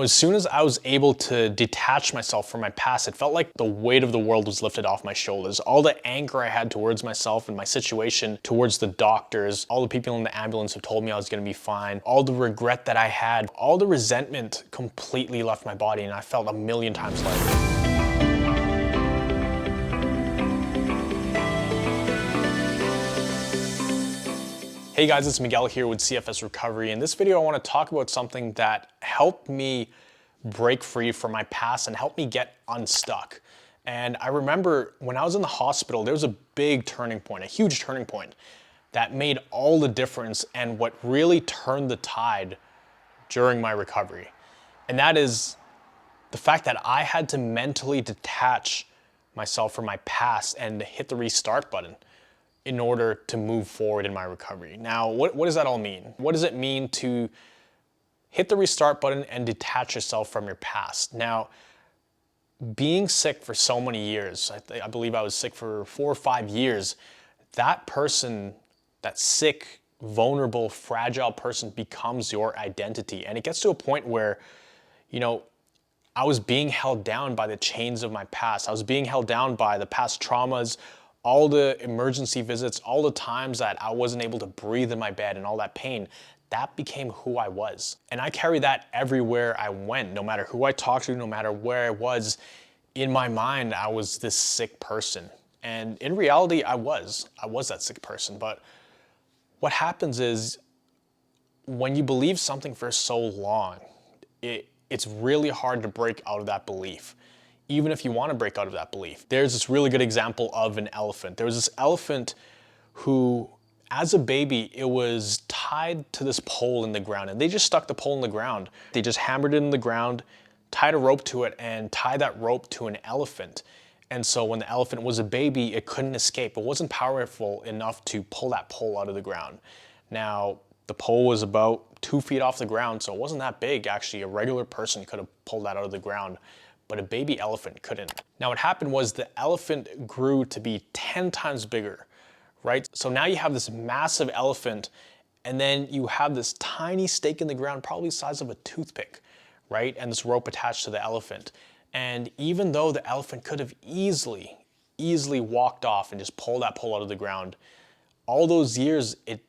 As soon as I was able to detach myself from my past, it felt like the weight of the world was lifted off my shoulders. All the anger I had towards myself and my situation, towards the doctors, all the people in the ambulance who told me I was gonna be fine, all the regret that I had, all the resentment completely left my body, and I felt a million times lighter. Hey guys, it's Miguel here with CFS Recovery. In this video, I want to talk about something that helped me break free from my past and helped me get unstuck. And I remember when I was in the hospital, there was a big turning point, a huge turning point that made all the difference and what really turned the tide during my recovery. And that is the fact that I had to mentally detach myself from my past and hit the restart button in order to move forward in my recovery. Now, what does that all mean? What does it mean to hit the restart button and detach yourself from your past? Now, being sick for so many years, I believe I was sick for 4 or 5 years, that person, that sick, vulnerable, fragile person becomes your identity. And it gets to a point where, I was being held down by the chains of my past. I was being held down by the past traumas, all the emergency visits, all the times that I wasn't able to breathe in my bed and all that pain. That became who I was. And I carry that everywhere I went, no matter who I talked to, no matter where I was. In my mind, I was this sick person. And in reality, I was that sick person. But what happens is when you believe something for so long, it's really hard to break out of that belief, even if you want to break out of that belief. There's this really good example of an elephant. There was this elephant who, as a baby, it was tied to this pole in the ground, and they just stuck the pole in the ground. They just hammered it in the ground, tied a rope to it, and tied that rope to an elephant. And so when the elephant was a baby, it couldn't escape. It wasn't powerful enough to pull that pole out of the ground. Now, the pole was about 2 feet off the ground, so it wasn't that big. Actually, a regular person could have pulled that out of the ground, but a baby elephant couldn't. Now what happened was the elephant grew to be 10 times bigger, right? So now you have this massive elephant, and then you have this tiny stake in the ground, probably the size of a toothpick, right? And this rope attached to the elephant. And even though the elephant could have easily walked off and just pulled that pole out of the ground, all those years it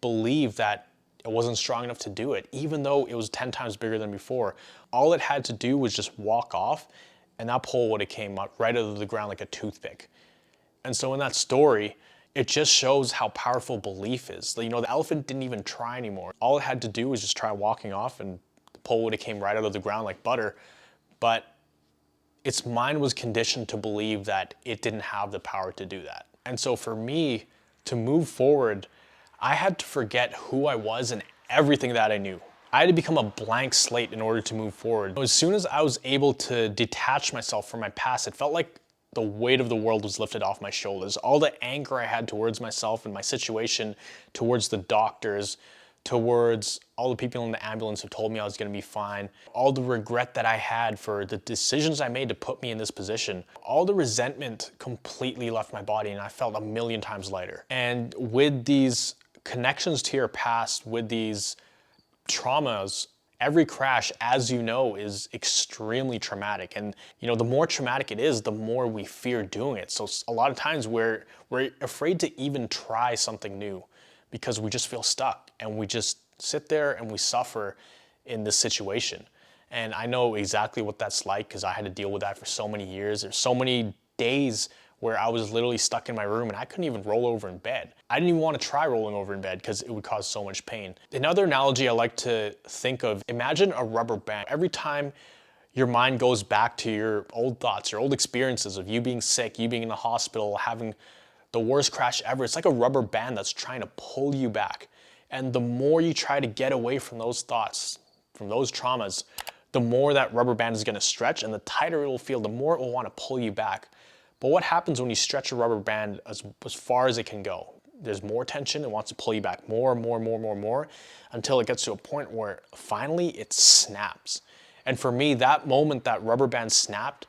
believed that it wasn't strong enough to do it, even though it was 10 times bigger than before. All it had to do was just walk off, and that pole would have came up right out of the ground like a toothpick. And so in that story, it just shows how powerful belief is. The elephant didn't even try anymore. All it had to do was just try walking off, and the pole would have came right out of the ground like butter. But its mind was conditioned to believe that it didn't have the power to do that. And so for me to move forward, I had to forget who I was and everything that I knew. I had to become a blank slate in order to move forward. As soon as I was able to detach myself from my past, it felt like the weight of the world was lifted off my shoulders. All the anger I had towards myself and my situation, towards the doctors, towards all the people in the ambulance who told me I was gonna be fine, all the regret that I had for the decisions I made to put me in this position, all the resentment completely left my body, and I felt a million times lighter. And with these connections to your past, with these traumas, every crash, as you know, is extremely traumatic. And the more traumatic it is, the more we fear doing it. So a lot of times we're afraid to even try something new because we just feel stuck, and we just sit there and we suffer in this situation. And I know exactly what that's like because I had to deal with that for so many years. There's so many days where I was literally stuck in my room and I couldn't even roll over in bed. I didn't even want to try rolling over in bed because it would cause so much pain. Another analogy I like to think of, imagine a rubber band. Every time your mind goes back to your old thoughts, your old experiences of you being sick, you being in the hospital, having the worst crash ever, it's like a rubber band that's trying to pull you back. And the more you try to get away from those thoughts, from those traumas, the more that rubber band is going to stretch, and the tighter it will feel, the more it will want to pull you back. But what happens when you stretch a rubber band as far as it can go? There's more tension, it wants to pull you back more, until it gets to a point where finally it snaps. And for me, that moment that rubber band snapped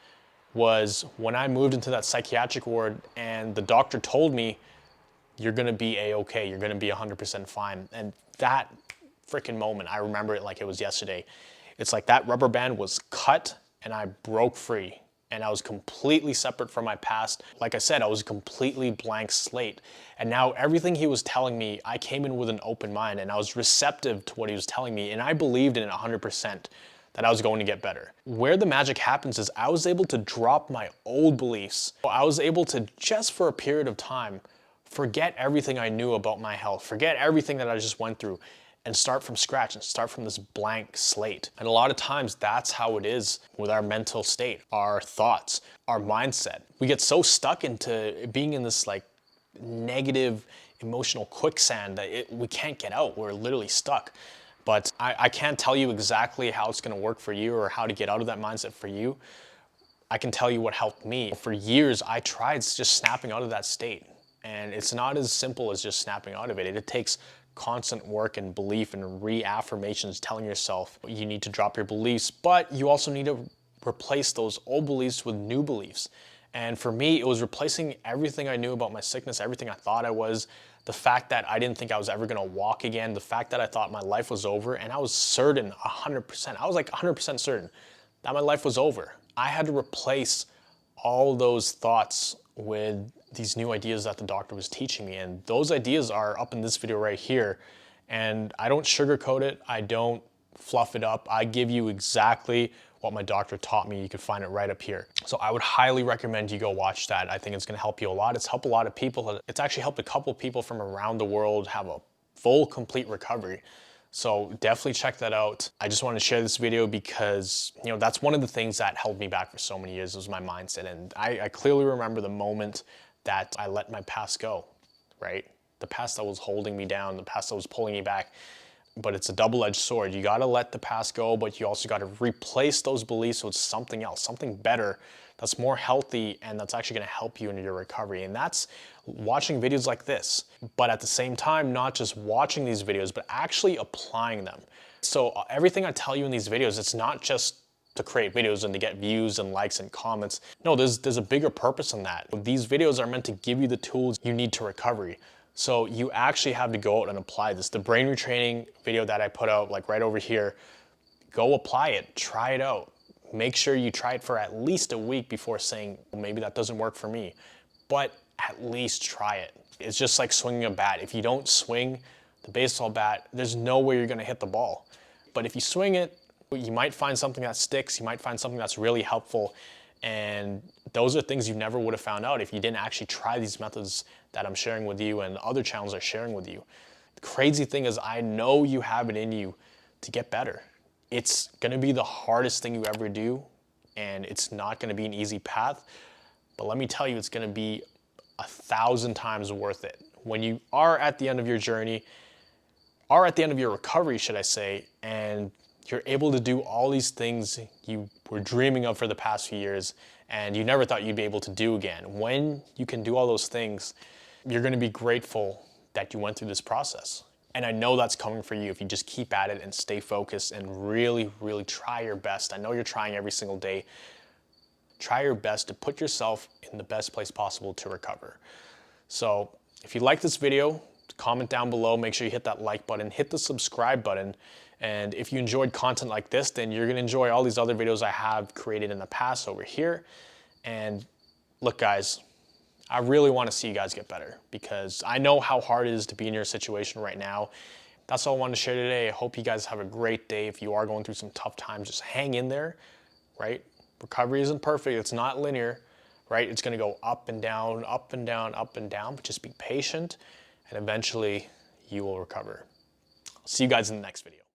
was when I moved into that psychiatric ward and the doctor told me, you're gonna be A-okay, you're gonna be 100% fine. And that freaking moment, I remember it like it was yesterday. It's like that rubber band was cut and I broke free. And I was completely separate from my past. Like I said, I was a completely blank slate. And now everything he was telling me, I came in with an open mind and I was receptive to what he was telling me. And I believed in it 100% that I was going to get better. Where the magic happens is I was able to drop my old beliefs. I was able to, just for a period of time, forget everything I knew about my health, forget everything that I just went through, and start from scratch and start from this blank slate. And a lot of times that's how it is with our mental state, our thoughts, our mindset. We get so stuck into being in this like negative emotional quicksand that we can't get out. We're literally stuck. But I can't tell you exactly how it's gonna work for you or how to get out of that mindset for you. I can tell you what helped me. For years, I tried just snapping out of that state. And it's not as simple as just snapping out of it. It takes constant work and belief and reaffirmations, telling yourself you need to drop your beliefs, but you also need to replace those old beliefs with new beliefs. And for me, it was replacing everything I knew about my sickness, everything I thought I was, the fact that I didn't think I was ever gonna walk again, the fact that I thought my life was over, and I was certain 100%, I was like 100% certain that my life was over. I had to replace all those thoughts with these new ideas that the doctor was teaching me. And those ideas are up in this video right here. And I don't sugarcoat it. I don't fluff it up. I give you exactly what my doctor taught me. You can find it right up here. So I would highly recommend you go watch that. I think it's gonna help you a lot. It's helped a lot of people. It's actually helped a couple people from around the world have a full, complete recovery. So definitely check that out. I just wanted to share this video because, you know, that's one of the things that held me back for so many years was my mindset. And I clearly remember the moment that I let my past go, right? The past that was holding me down, the past that was pulling me back. But it's a double-edged sword. You gotta let the past go, but you also gotta replace those beliefs with something else, something better that's more healthy and that's actually gonna help you in your recovery. And that's watching videos like this. But at the same time, not just watching these videos, but actually applying them. So everything I tell you in these videos, it's not just to create videos and to get views and likes and comments. No, there's a bigger purpose in that. These videos are meant to give you the tools you need to recovery. So you actually have to go out and apply this. The brain retraining video that I put out, like right over here, go apply it, try it out. Make sure you try it for at least a week before saying, well, maybe that doesn't work for me, but at least try it. It's just like swinging a bat. If you don't swing the baseball bat, there's no way you're gonna hit the ball. But if you swing it, you might find something that sticks, you might find something that's really helpful, and those are things you never would have found out if you didn't actually try these methods that I'm sharing with you and other channels are sharing with you. The crazy thing is I know you have it in you to get better. It's gonna be the hardest thing you ever do, and it's not gonna be an easy path, but let me tell you, it's gonna be 1,000 times worth it. When you are at the end of your journey, are at the end of your recovery, should I say, and you're able to do all these things you were dreaming of for the past few years and you never thought you'd be able to do again. When you can do all those things, you're gonna be grateful that you went through this process. And I know that's coming for you if you just keep at it and stay focused and really, really try your best. I know you're trying every single day. Try your best to put yourself in the best place possible to recover. So if you like this video, comment down below, make sure you hit that like button, hit the subscribe button. And if you enjoyed content like this, then you're gonna enjoy all these other videos I have created in the past over here. And look guys, I really wanna see you guys get better because I know how hard it is to be in your situation right now. That's all I wanted to share today. I hope you guys have a great day. If you are going through some tough times, just hang in there, right? Recovery isn't perfect, it's not linear, right? It's gonna go up and down, up and down, up and down, but just be patient and eventually you will recover. See you guys in the next video.